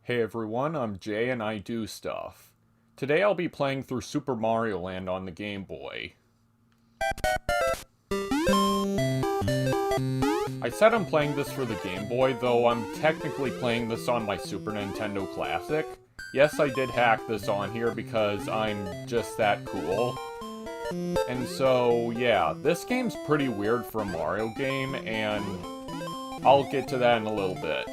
Hey everyone, I'm Jay and I do stuff. Today I'll be playing through Super Mario Land on the Game Boy. I said I'm playing this for the Game Boy, though I'm technically playing this on my Super Nintendo Classic. Yes, I did hack this on here because I'm just that cool. And so, yeah, this game's pretty weird for a Mario game, and I'll get to that in a little bit.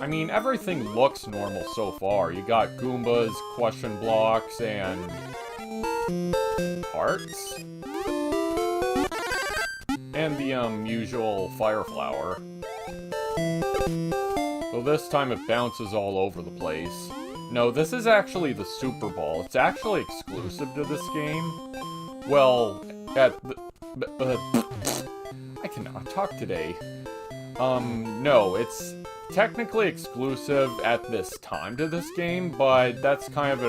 I mean, everything looks normal so far. You got Goombas, question blocks, and hearts? And the, usual fire flower. Though this time it bounces all over the place. No, this is actually the Super Ball. It's actually exclusive to this game. Well, at the... I cannot talk today. No, it's technically exclusive at this time to this game, but that's kind of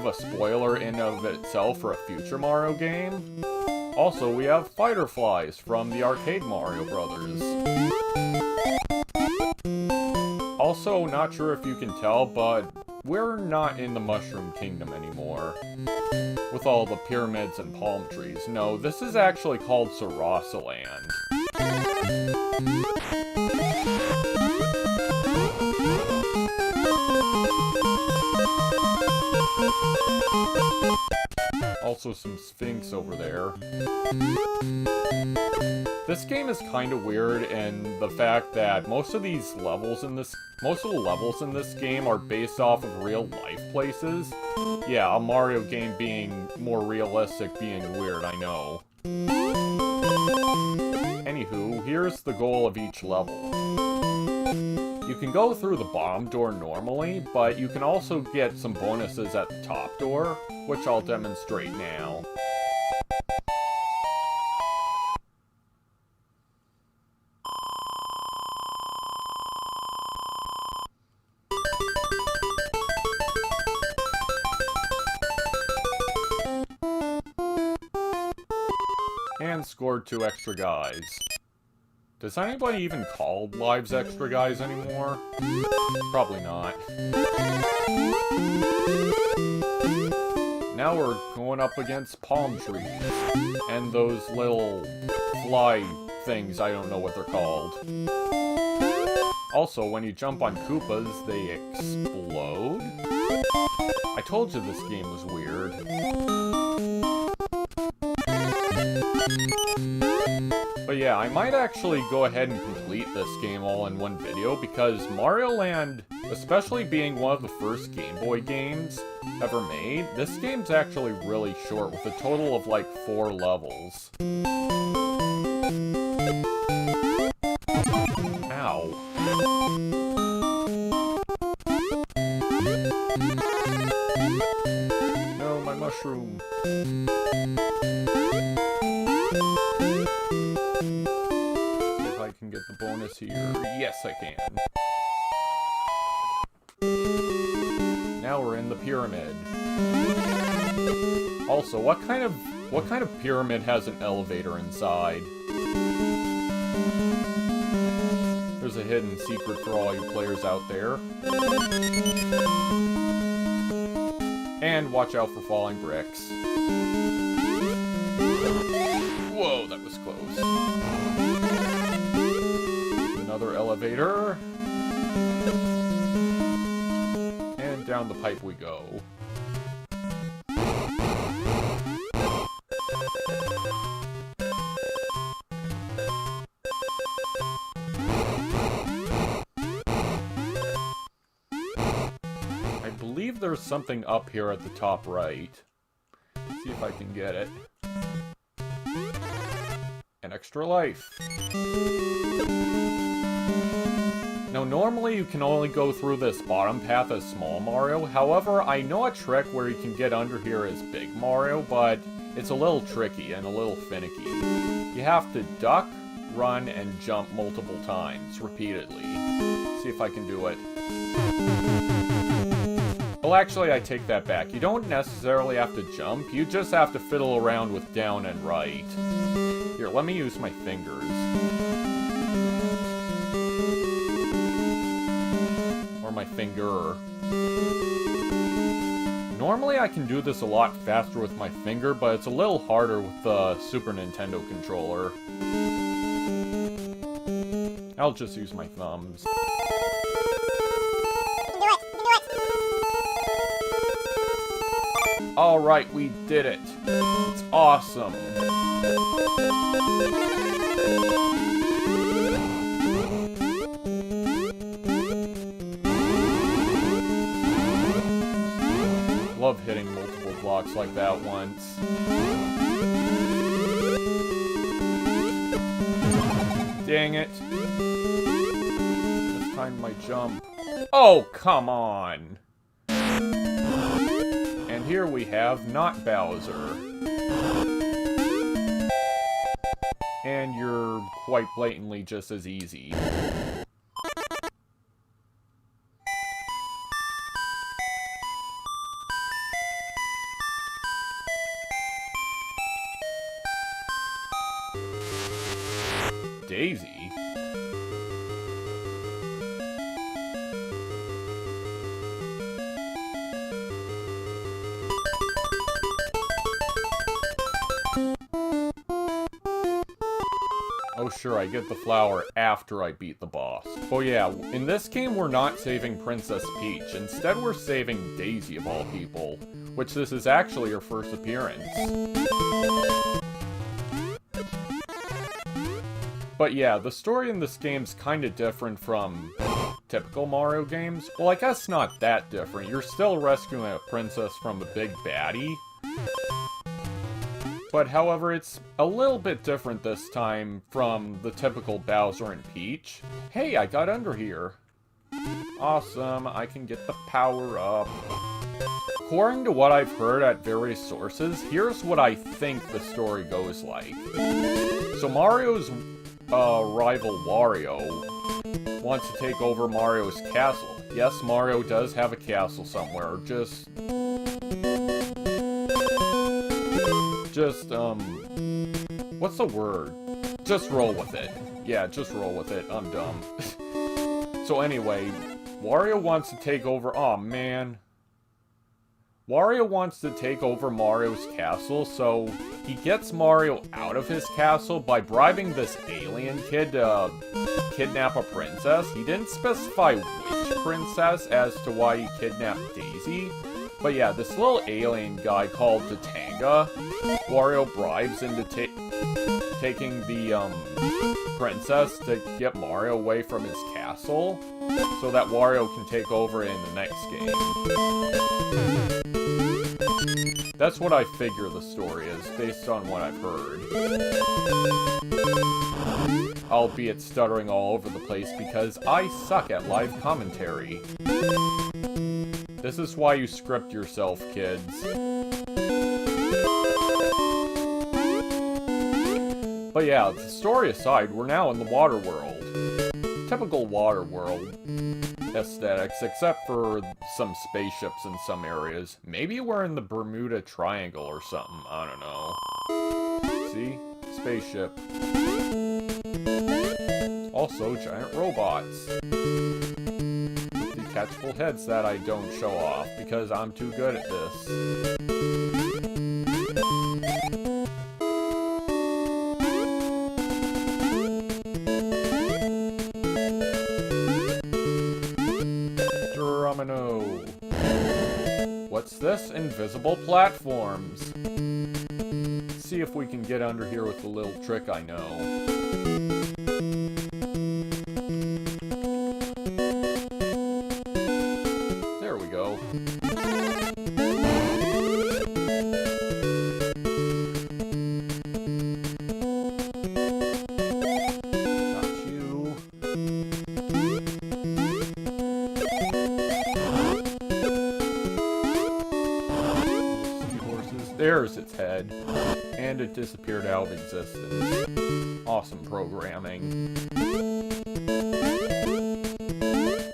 a spoiler in of itself for a future Mario game. Also, we have fighter flies from the arcade Mario Brothers. Also, not sure if you can tell, but we're not in the Mushroom Kingdom anymore. With all the pyramids and palm trees. No, this is actually called Sarasa Land. Also some Sphinx over there. This game is kind of weird in the fact that most of the levels in this game are based off of real life places. Yeah, a Mario game being more realistic being weird, I know. Anywho, here's the goal of each level. You can go through the bottom door normally, but you can also get some bonuses at the top door, which I'll demonstrate now. And scored 2 extra guys. Does anybody even call lives extra guys anymore? Probably not. Now we're going up against palm trees. And those little fly things, I don't know what they're called. Also, when you jump on Koopas, they explode? I told you this game was weird. But yeah, I might actually go ahead and complete this game all in one video, because Mario Land, especially being one of the first Game Boy games ever made, this game's actually really short, with a total of like 4 levels. Ow. No, my mushroom. I can get the bonus here. Yes, I can. Now we're in the pyramid. Also, what kind of pyramid has an elevator inside? There's a hidden secret for all you players out there. And watch out for falling bricks. Whoa, that was close. Another elevator. And down the pipe we go. I believe there's something up here at the top right. Let's see if I can get it. An extra life. Now, normally you can only go through this bottom path as Small Mario. However, I know a trick where you can get under here as Big Mario, but it's a little tricky and a little finicky. You have to duck, run, and jump multiple times, repeatedly. See if I can do it. Well, actually, I take that back. You don't necessarily have to jump, you just have to fiddle around with down and right. Here, let me use my fingers. finger. Normally I can do this a lot faster with my finger, but it's a little harder with the Super Nintendo controller. I'll just use my thumbs. Alright, we did it. It's awesome. Love hitting multiple blocks like that once. Dang it. Just timed my jump. Oh, come on. And here we have not Bowser. And you're quite blatantly just as easy. Daisy? Oh sure, I get the flower after I beat the boss. Oh yeah, in this game we're not saving Princess Peach. Instead we're saving Daisy of all people. Which this is actually her first appearance. But yeah, the story in this game's kinda different from typical Mario games. Well, I guess not that different. You're still rescuing a princess from a big baddie. But however, it's a little bit different this time from the typical Bowser and Peach. Hey, I got under here. Awesome, I can get the power up. According to what I've heard at various sources, here's what I think the story goes like. So Mario's rival Wario wants to take over Mario's castle. Yes, Mario does have a castle somewhere, just, what's the word? Just roll with it. Yeah, just roll with it. I'm dumb. So anyway, Wario wants to take over, aw man. Wario wants to take over Mario's castle, so he gets Mario out of his castle by bribing this alien kid to kidnap a princess. He didn't specify which princess as to why he kidnapped Daisy. But yeah, this little alien guy called Tatanga, Wario bribes into taking the princess to get Mario away from his castle, so that Wario can take over in the next game. That's what I figure the story is, based on what I've heard. Albeit stuttering all over the place because I suck at live commentary. This is why you script yourself, kids. But yeah, the story aside, we're now in the water world. Typical water world aesthetics, except for some spaceships in some areas. Maybe we're in the Bermuda Triangle or something, I don't know. See? Spaceship. Also, giant robots. With detachable heads that I don't show off, because I'm too good at this. What's this? Invisible platforms. See if we can get under here with the little trick I know. There we go. Got you. There's its head. And it disappeared out of existence. Awesome programming.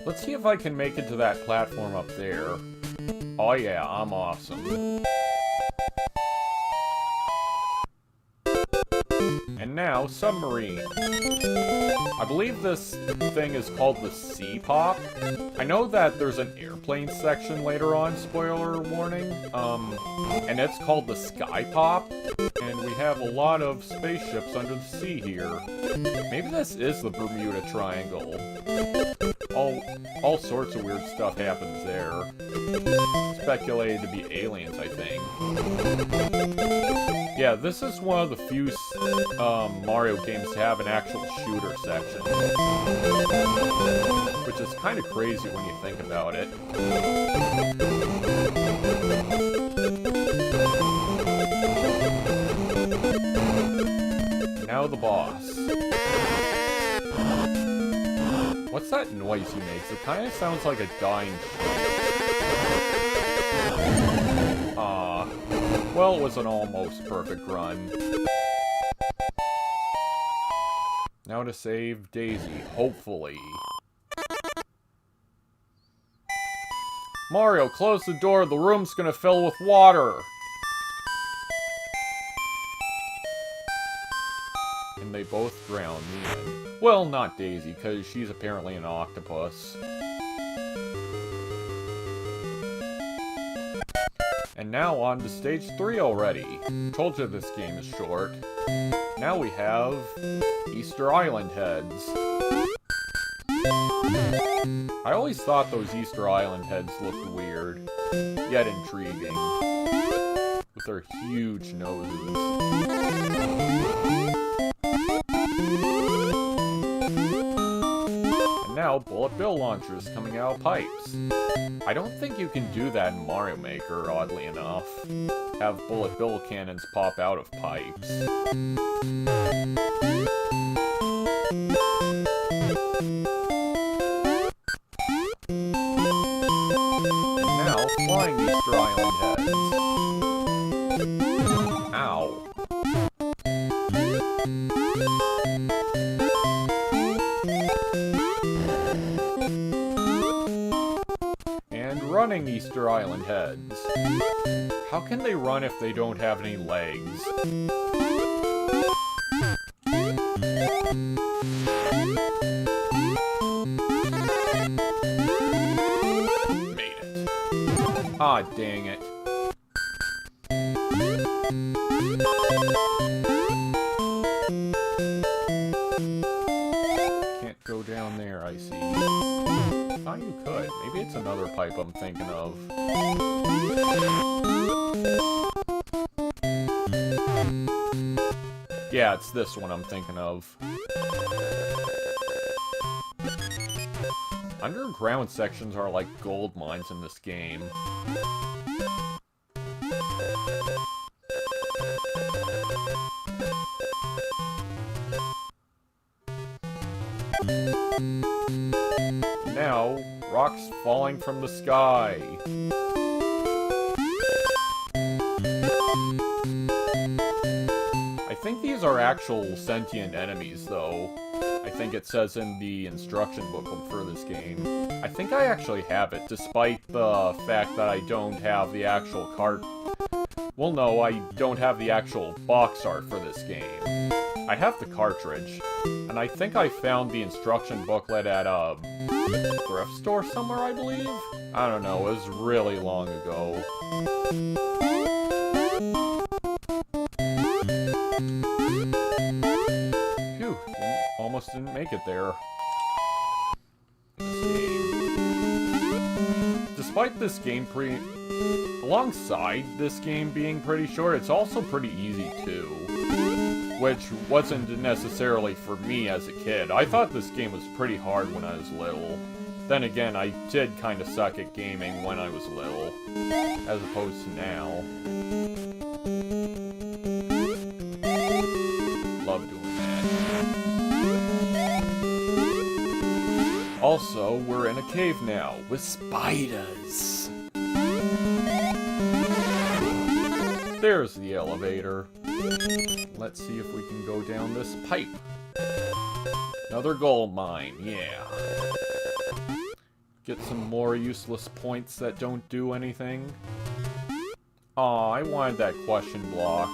Let's see if I can make it to that platform up there. Oh yeah, I'm awesome. And And now, submarine. I believe this thing is called the Sea Pop. I know that there's an airplane section later on, spoiler warning, and it's called the Sky Pop, and we have a lot of spaceships under the sea here. Maybe this is the Bermuda Triangle. All sorts of weird stuff happens there. Speculated to be aliens, I think. Yeah, this is one of the few Mario games to have an actual shooter section. Which is kind of crazy when you think about it. Now the boss. What's that noise he makes? It kind of sounds like a dying ship. Well, it was an almost perfect run. Now to save Daisy, hopefully. Mario, close the door. The room's gonna fill with water. And they both drown me in. Well, not Daisy, because she's apparently an octopus. And now on to stage 3 already. Told you this game is short. Now we have Easter Island heads. I always thought those Easter Island heads looked weird, yet intriguing, with their huge noses. And now Bullet Bill launchers coming out of pipes. I don't think you can do that in Mario Maker, oddly enough. Have Bullet Bill cannons pop out of pipes. Now, flying Easter Island heads. Ow. And running Easter Island heads. How can they run if they don't have any legs? Made it. Ah, dang it. Can't go down there, I see. Thought you could. Maybe it's another pipe I'm thinking of. Yeah, it's this one I'm thinking of. Underground sections are like gold mines in this game. Now, rocks falling from the sky. I think these are actual sentient enemies, though. I think it says in the instruction booklet for this game. I think I actually have it, despite the fact that I don't have the actual cart. Well, no, I don't have the actual box art for this game. I have the cartridge, and I think I found the instruction booklet at a thrift store somewhere, I believe? I don't know, it was really long ago. Phew, almost didn't make it there. Despite this game alongside this game being pretty short, it's also pretty easy too. Which wasn't necessarily for me as a kid. I thought this game was pretty hard when I was little. Then again, I did kind of suck at gaming when I was little, as opposed to now. Love doing that. Also, we're in a cave now, with spiders. There's the elevator. Let's see if we can go down this pipe. Another gold mine, yeah. Get some more useless points that don't do anything. Aw, I wanted that question block.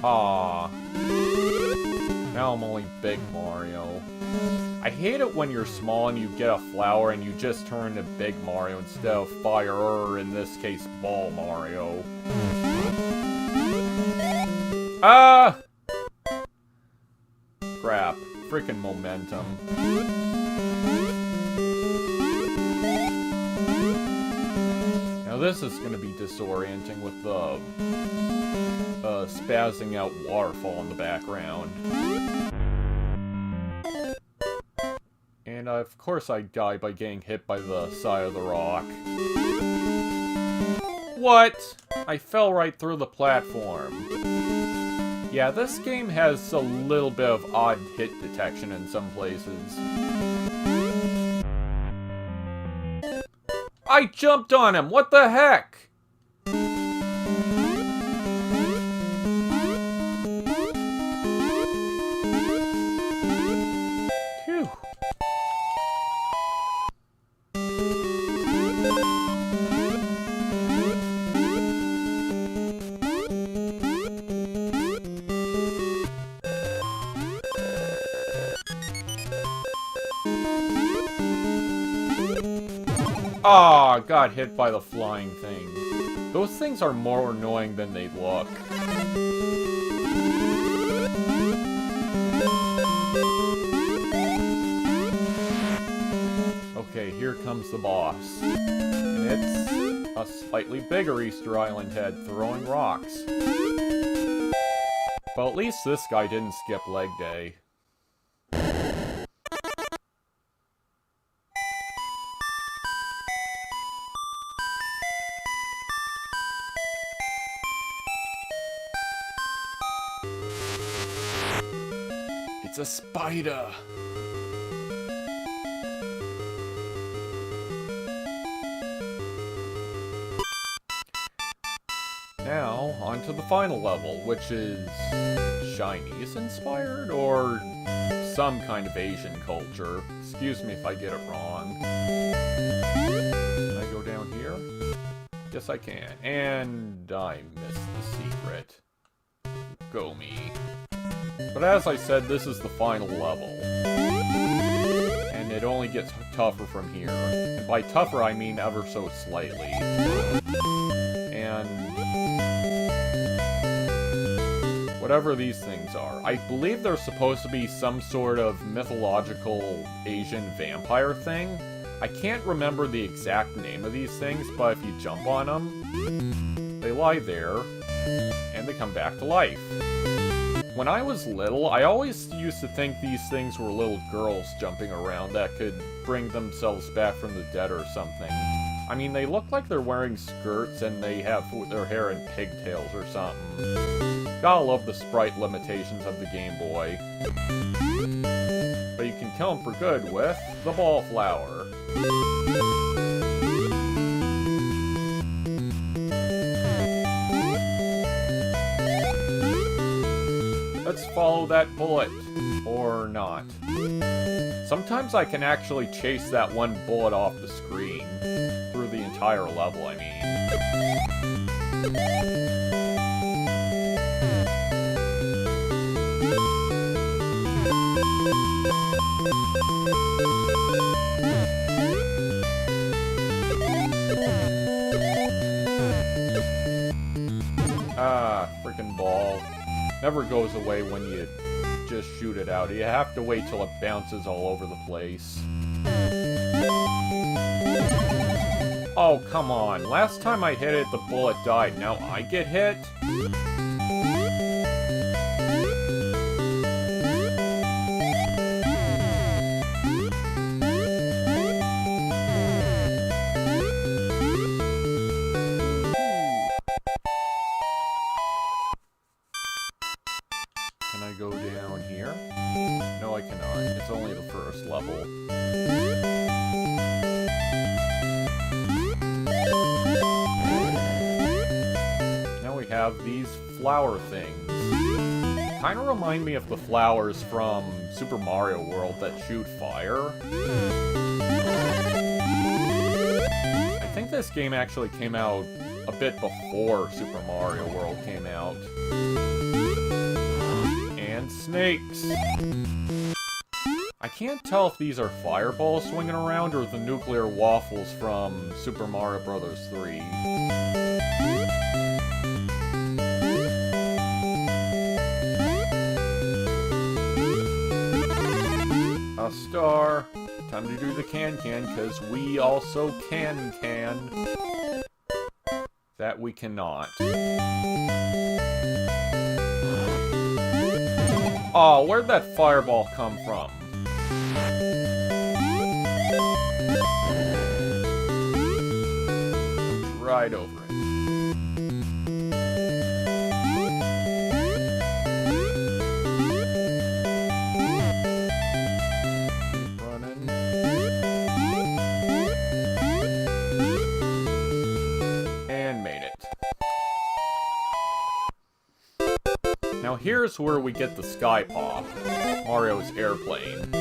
Aw. Now I'm only Big Mario. I hate it when you're small and you get a flower and you just turn into Big Mario instead of Fire, or in this case, Ball Mario. Ah! Crap. Freaking momentum. Now this is gonna be disorienting with the spazzing out waterfall in the background. And of course I die by getting hit by the side of the rock. What? I fell right through the platform. Yeah, this game has a little bit of odd hit detection in some places. I jumped on him! What the heck? Phew. Ah, got hit by the flying thing. Those things are more annoying than they look. Okay, here comes the boss. And it's a slightly bigger Easter Island head throwing rocks. But at least this guy didn't skip leg day. It's a spider! Now, on to the final level, which is Chinese inspired, or some kind of Asian culture. Excuse me if I get it wrong. Can I go down here? Yes, I can. And I missed the secret. Go me. But as I said, this is the final level. And it only gets tougher from here. And by tougher, I mean ever so slightly. And whatever these things are. I believe they're supposed to be some sort of mythological Asian vampire thing. I can't remember the exact name of these things, but if you jump on them, they lie there, and they come back to life. When I was little, I always used to think these things were little girls jumping around that could bring themselves back from the dead or something. I mean, they look like they're wearing skirts and they have their hair in pigtails or something. Gotta love the sprite limitations of the Game Boy. But you can kill them for good with the ball flower. Let's follow that bullet. Or not. Sometimes I can actually chase that one bullet off the screen. Through the entire level, I mean. Ah, frickin' ball. Never goes away when you just shoot it out. You have to wait till it bounces all over the place. Oh, come on. Last time I hit it, the bullet died. Now I get hit? Can I go down here? No, I cannot. It's only the first level. Now we have these flower things. Kind of remind me of the flowers from Super Mario World that shoot fire. I think this game actually came out a bit before Super Mario World came out. snakes! I can't tell if these are fireballs swinging around or the nuclear waffles from Super Mario Bros. 3. A star. Time to do the can-can, because we also can. That we cannot. Oh, where'd that fireball come from? Right over it. Keep running. And made it. Now here's where we get the Sky Paw, Mario's airplane.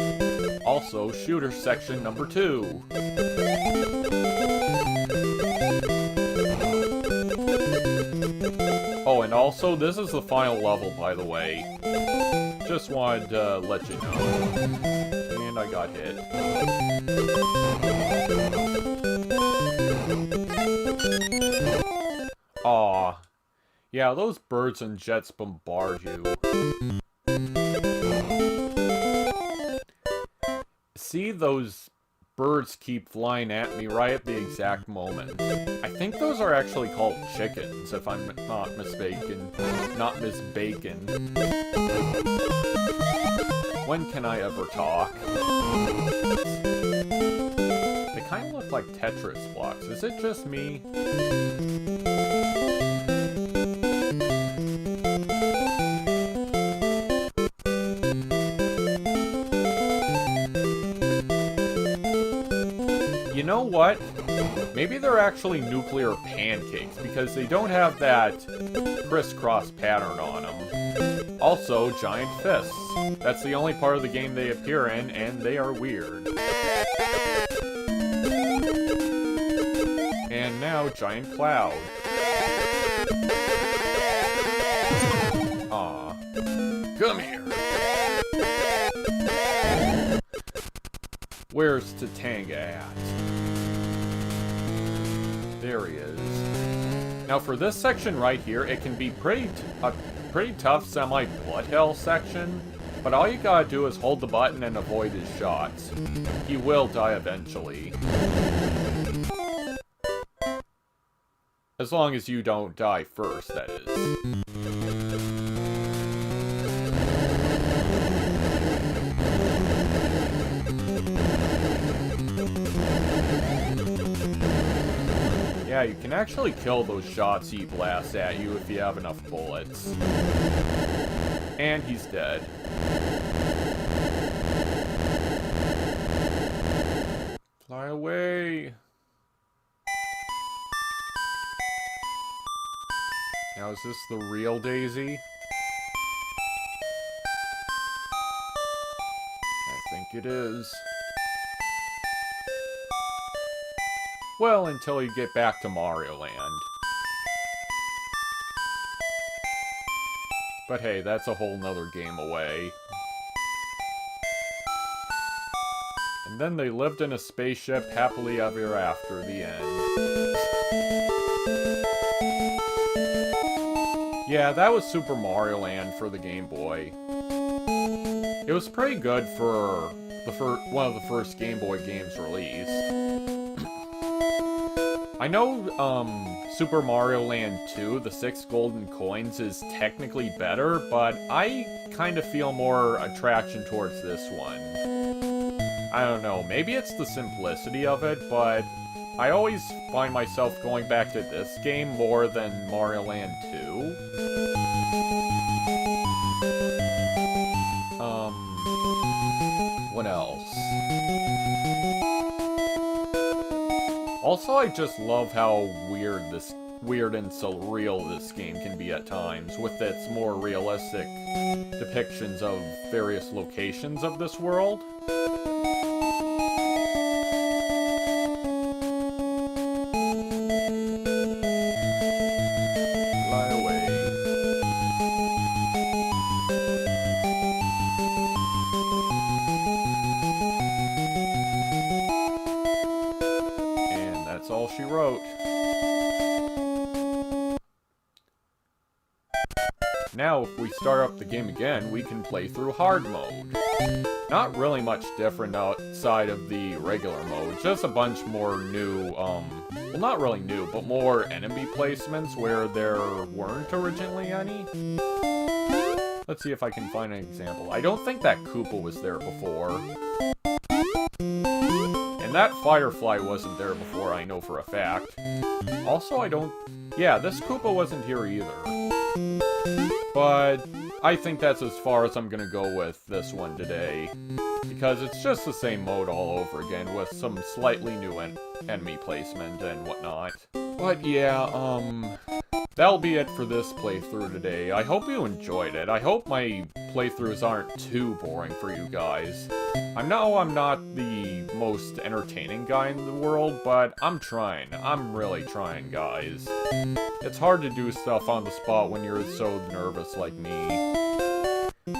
Also, shooter section number 2. Oh, and also, this is the final level, by the way. Just wanted to let you know. And I got hit. Aw. Yeah, those birds and jets bombard you. See, those birds keep flying at me right at the exact moment. I think those are actually called chickens, if I'm not mistaken. Not Miss Bacon. When can I ever talk? They kind of look like Tetris blocks. Is it just me? You know what? Maybe they're actually nuclear pancakes, because they don't have that crisscross pattern on them. Also, giant fists. That's the only part of the game they appear in, and they are weird. And now, giant cloud. Aw. Come here! Where's Tatanga at? There he is. Now for this section right here, it can be a pretty tough semi-blood hell section, but all you gotta do is hold the button and avoid his shots. He will die eventually. As long as you don't die first, that is. Yeah, you can actually kill those shots he blasts at you if you have enough bullets. And he's dead. Fly away! Now is this the real Daisy? I think it is. Well, until you get back to Mario Land. But hey, that's a whole nother game away. And then they lived in a spaceship happily ever after, the end. Yeah, that was Super Mario Land for the Game Boy. It was pretty good for one of the first Game Boy games released. I know, Super Mario Land 2, the 6 golden coins, is technically better, but I kind of feel more attraction towards this one. I don't know, maybe it's the simplicity of it, but I always find myself going back to this game more than Mario Land 2. What else? Also, I just love how weird and surreal this game can be at times, with its more realistic depictions of various locations of this world. Fly away. she wrote. Now, if we start up the game again, we can play through hard mode. Not really much different outside of the regular mode, just a bunch more new, well, not really new, but more enemy placements where there weren't originally any. Let's see if I can find an example. I don't think that Koopa was there before. And that Firefly wasn't there before, I know for a fact. Also, yeah, this Koopa wasn't here either. But I think that's as far as I'm gonna go with this one today. Because it's just the same mode all over again with some slightly new enemy placement and whatnot. But yeah, that'll be it for this playthrough today. I hope you enjoyed it. I hope my playthroughs aren't too boring for you guys. I know I'm not the most entertaining guy in the world, but I'm trying. I'm really trying, guys. It's hard to do stuff on the spot when you're so nervous like me.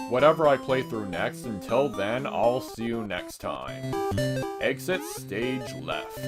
Whatever I play through next, until then, I'll see you next time. Exit stage left.